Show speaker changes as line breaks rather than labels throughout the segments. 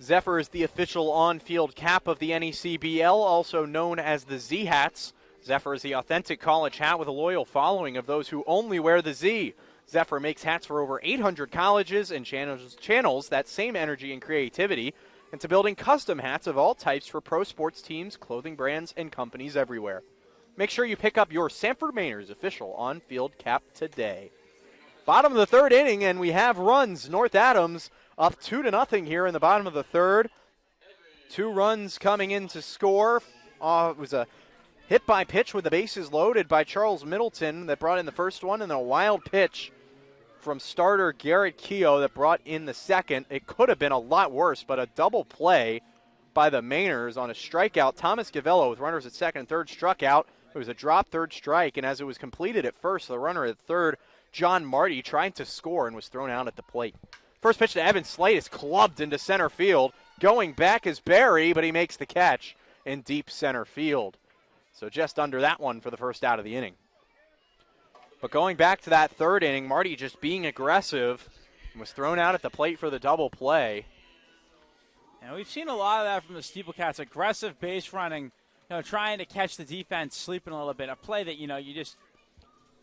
Zephyr is the official on-field cap of the NECBL, also known as the Z-Hats. Zephyr is the authentic college hat with a loyal following of those who only wear the Z. Zephyr makes hats for over 800 colleges and channels that same energy and creativity into building custom hats of all types for pro sports teams, clothing brands, and companies everywhere. Make sure you pick up your Sanford Mainers official on-field cap today. Bottom of the third inning, and we have runs. North Adams up 2-0 here in the bottom of the third. 2 runs coming in to score. It was a hit by pitch with the bases loaded by Charles Middleton that brought in the first one, and then a wild pitch from starter Garrett Keogh that brought in the second. It could have been a lot worse, but a double play by the Mainers on a strikeout. Thomas Gavello with runners at second and third struck out. It was a drop third strike, and as it was completed at first, the runner at third, John Marty, tried to score and was thrown out at the plate. First pitch to Evan Slate is clubbed into center field. Going back is Barry, but he makes the catch in deep center field. So just under that one for the first out of the inning. But going back to that third inning, Marty just being aggressive and was thrown out at the plate for the double play.
And we've seen a lot of that from the Steeplecats, aggressive base running, trying to catch the defense sleeping a little bit. A play that, you just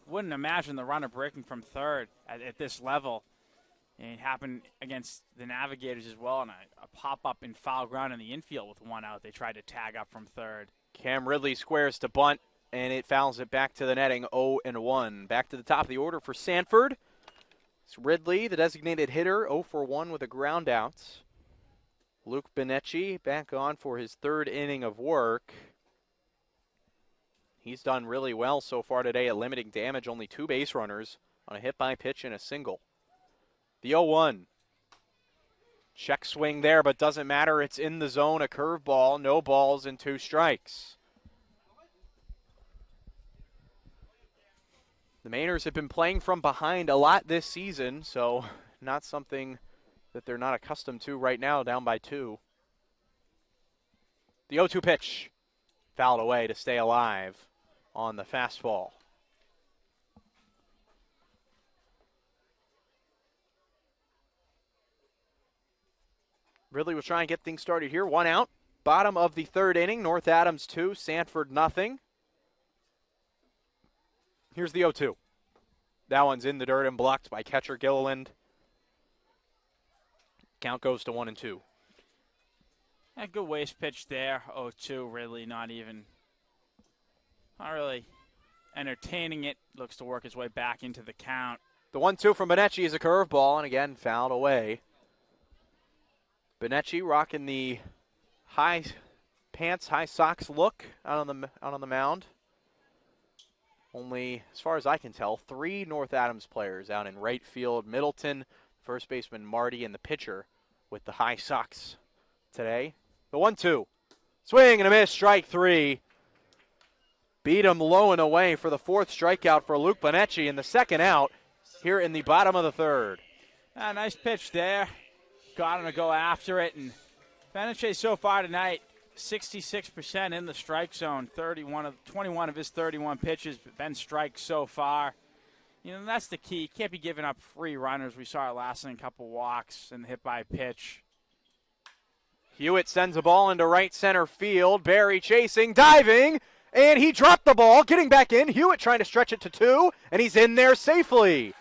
wouldn't imagine the runner breaking from third at this level. And it happened against the Navigators as well, and a pop-up in foul ground in the infield with one out. They tried to tag up from third.
Cam Ridley squares to bunt, and it fouls it back to the netting, 0-1. Back to the top of the order for Sanford. It's Ridley, the designated hitter, 0-for-1 with a ground out. Luke Bonecci back on for his third inning of work. He's done really well so far today at limiting damage, only 2 base runners on a hit by pitch and a single. The 0-1. Check swing there, but doesn't matter. It's in the zone, a curveball, no balls and 2 strikes. The Mainers have been playing from behind a lot this season, so not something that they're not accustomed to right now, down by 2. The 0-2 pitch, fouled away to stay alive on the fastball. Ridley will try and get things started here. 1 out. Bottom of the third inning. North Adams 2, Sanford nothing. Here's the 0-2. That one's in the dirt and blocked by catcher Gilliland. Count goes to 1-2.
A good waste pitch there. 0-2, Ridley not really entertaining it. Looks to work his way back into the count.
The 1-2 from Bonecci is a curveball, and again fouled away. Bonecci rocking the high pants, high socks look out on the mound. Only, as far as I can tell, 3 North Adams players out in right field. Middleton, first baseman Marty, and the pitcher with the high socks today. The 1-2. Swing and a miss, strike 3. Beat him low and away for the 4th strikeout for Luke Bonecci, and the second out here in the bottom of the third.
Nice pitch there. Got him to go after it, and Bonecci so far tonight, 66% in the strike zone. 21 of his 31 pitches been strikes so far. That's the key. Can't be giving up free runners. We saw it last inning, a couple walks and the hit by pitch.
Hewitt sends a ball into right center field. Barry chasing, diving, and he dropped the ball, getting back in. Hewitt trying to stretch it to 2, and he's in there safely.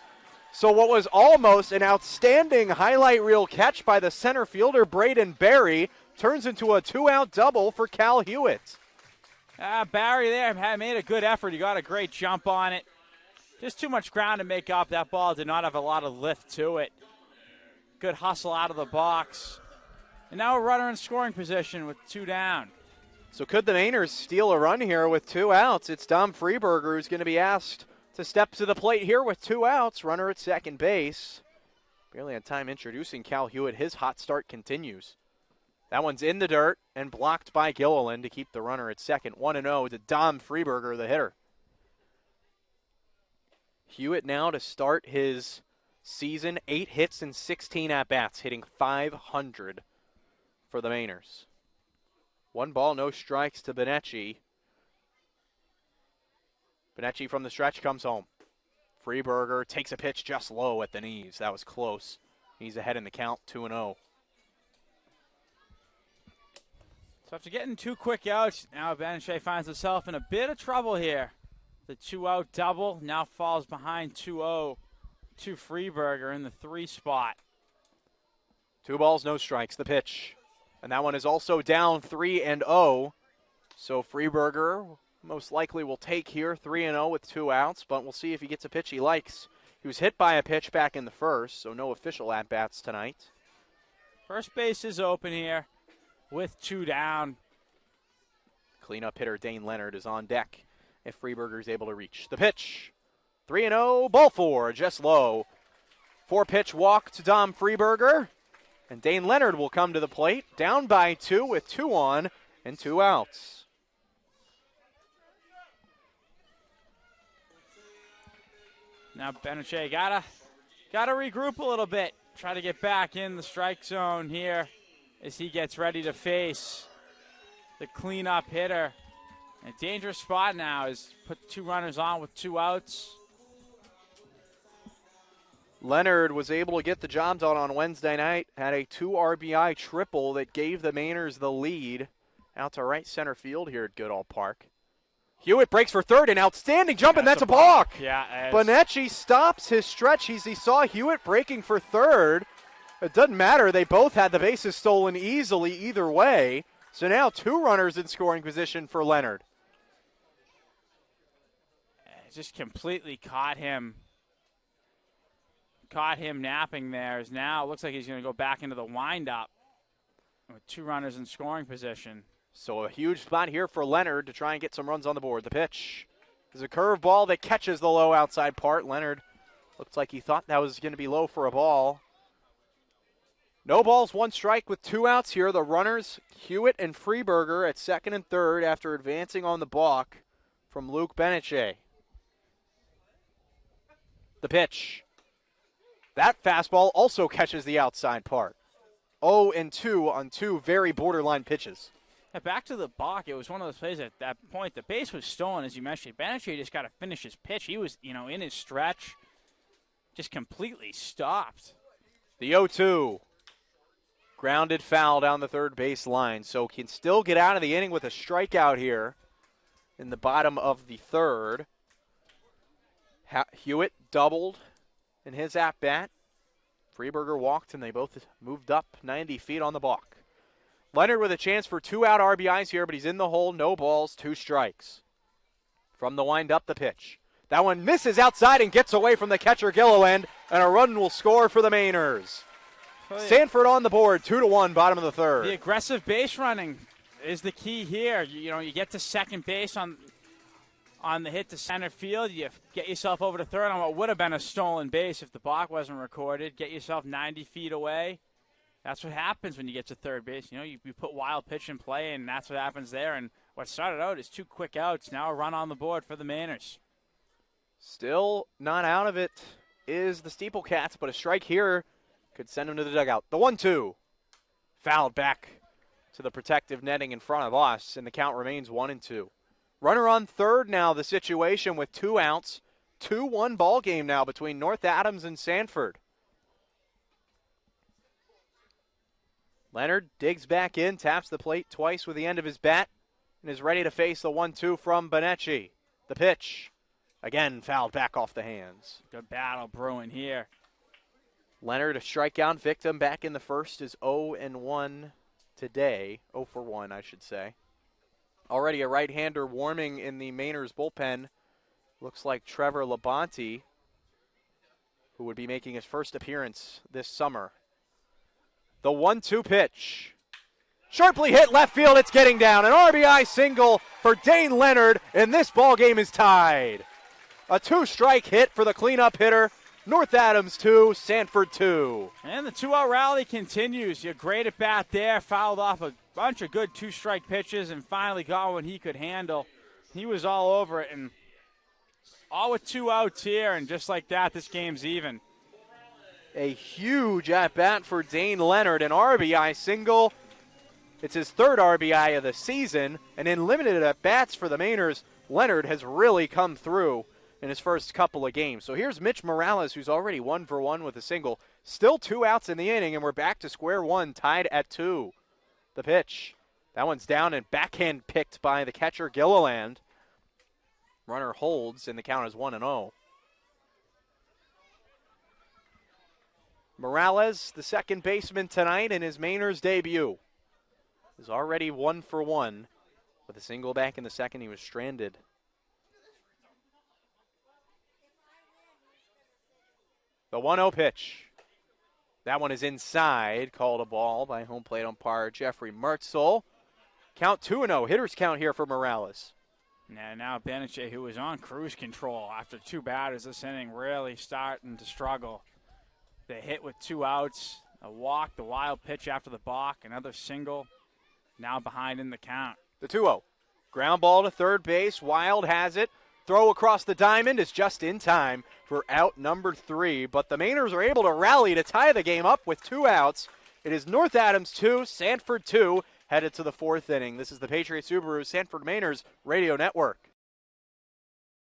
So what was almost an outstanding highlight reel catch by the center fielder, Braden Barry, turns into a 2-out double for Cal Hewitt.
Barry there made a good effort. He got a great jump on it. Just too much ground to make up. That ball did not have a lot of lift to it. Good hustle out of the box. And now a runner in scoring position with 2 down.
So could the Mainers steal a run here with 2 outs? It's Dom Freeberger who's going to be asked to step to the plate here with 2 outs. Runner at second base. Barely had time introducing Cal Hewitt. His hot start continues. That one's in the dirt and blocked by Gilliland to keep the runner at second. 1-0 to Dom Freeberger, the hitter. Hewitt now to start his season, 8 hits and 16 at-bats, hitting .500 for the Mainers. 1 ball, no strikes to Bonecci. Bonecci from the stretch comes home. Freeberger takes a pitch just low at the knees. That was close. He's ahead in the count, 2-0.
So after getting 2 quick outs, now Benachet finds himself in a bit of trouble here. The 2-out double now falls behind 2-0 to Freeberger in the 3 spot.
2 balls, no strikes, the pitch. And that one is also down 3-0. So Freeberger most likely will take here 3-0 with 2 outs, but we'll see if he gets a pitch he likes. He was hit by a pitch back in the first, so no official at-bats tonight.
First base is open here with 2 down.
Cleanup hitter Dane Leonard is on deck if Freeberger is able to reach. The pitch, 3-0, ball 4, just low. 4-pitch walk to Dom Freeberger, and Dane Leonard will come to the plate, down by 2 with 2 on and 2 outs.
Now Benachet gotta regroup a little bit. Try to get back in the strike zone here as he gets ready to face the cleanup hitter. A dangerous spot now is put 2 runners on with 2 outs.
Leonard was able to get the job done on Wednesday night, had a 2 RBI triple that gave the Mainers the lead out to right center field here at Goodall Park. Hewitt breaks for third, an outstanding jump, and that's a balk.
Yeah,
Bonecci stops his stretch. He saw Hewitt breaking for third. It doesn't matter. They both had the bases stolen easily either way. So now 2 runners in scoring position for Leonard.
Just completely caught him napping there. As now it looks like he's going to go back into the windup with 2 runners in scoring position.
So a huge spot here for Leonard to try and get some runs on the board. The pitch is a curveball that catches the low outside part. Leonard looks like he thought that was going to be low for a ball. No balls, 1 strike with 2 outs here. The runners, Hewitt and Freeberger at second and third after advancing on the balk from Luke Benachet. The pitch. That fastball also catches the outside part. 0-2 on 2 very borderline pitches.
Yeah, back to the balk, it was one of those plays at that point. The base was stolen, as you mentioned. Benachet just got to finish his pitch. He was, in his stretch, just completely stopped.
The 0-2. Grounded foul down the third base line. So can still get out of the inning with a strikeout here in the bottom of the third. Hewitt doubled in his at-bat. Freeberger walked, and they both moved up 90 feet on the balk. Leonard with a chance for 2 out RBIs here, but he's in the hole. No balls, 2 strikes. From the wind-up, the pitch. That one misses outside and gets away from the catcher Gilliland, and a run will score for the Mainers. Sanford on the board, 2-1, bottom of the third.
The aggressive base running is the key here. You get to second base on the hit to center field. You get yourself over to third on what would have been a stolen base if the balk wasn't recorded. Get yourself 90 feet away. That's what happens when you get to third base. You put wild pitch in play, and that's what happens there. And what started out as 2 quick outs, now a run on the board for the Mainers.
Still not out of it is the Steeplecats, but a strike here could send him to the dugout. The 1-2. Fouled back to the protective netting in front of us, and the count remains 1-2. Runner on third now, the situation with 2 outs. 2-1 ball game now between North Adams and Sanford. Leonard digs back in, taps the plate twice with the end of his bat, and is ready to face the 1-2 from Bonecci. The pitch, again fouled back off the hands.
Good battle brewing here.
Leonard, a strikeout victim back in the first, is 0-1 today. 0 for 1, I should say. Already a right-hander warming in the Mainers bullpen. Looks like Trevor Labonte, who would be making his first appearance this summer. The 1-2 pitch. Sharply hit left field, it's getting down. An RBI single for Dane Leonard, and this ball game is tied. A 2-strike hit for the cleanup hitter. North Adams 2, Sanford 2.
And the 2-out rally continues. A great at bat there, fouled off a bunch of good 2-strike pitches, and finally got one he could handle. He was all over it, and all with 2 outs here, and just like that, this game's even.
A huge at-bat for Dane Leonard, an RBI single. It's his 3rd RBI of the season, and in limited at-bats for the Mainers, Leonard has really come through in his first couple of games. So here's Mitch Morales, who's already 1 for 1 with a single. Still 2 outs in the inning, and we're back to square one, tied at 2. The pitch. That one's down and backhand picked by the catcher, Gilliland. Runner holds, and the count is 1-0. Morales, the second baseman tonight in his Mainers debut, is already 1 for 1. With a single back in the second, he was stranded. The 1-0 pitch. That one is inside. Called a ball by home plate umpire Jeffrey Mertzel. Count 2-0. Hitters count here for Morales.
Now Beniche, who was on cruise control after 2 batters this inning, really starting to struggle. The hit with 2 outs, a walk, the wild pitch after the balk, another single, now behind in the count.
The 2-0. Ground ball to third base. Wild has it. Throw across the diamond is just in time for out number 3. But the Mainers are able to rally to tie the game up with 2 outs. It is North Adams 2, Sanford 2, headed to the 4th inning. This is the Patriot Subaru Sanford Mainers Radio Network.